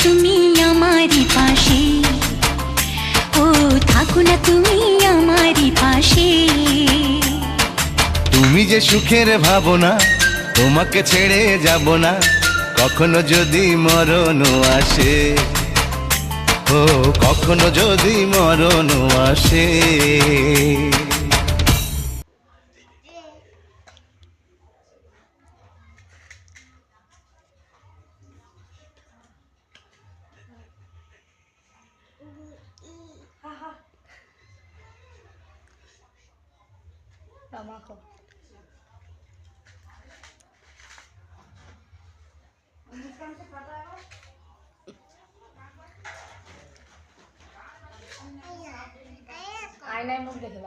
তুমি আমারই পাশে, ও থাকো না তুমি আমারই পাশে। তুমি যে সুখের ভাবনা, তোমাকে ছেড়ে যাব না কখনো যদি মরণ আসে, ও কখনো যদি মরণ আসে। আয়নায় মুখ দেখে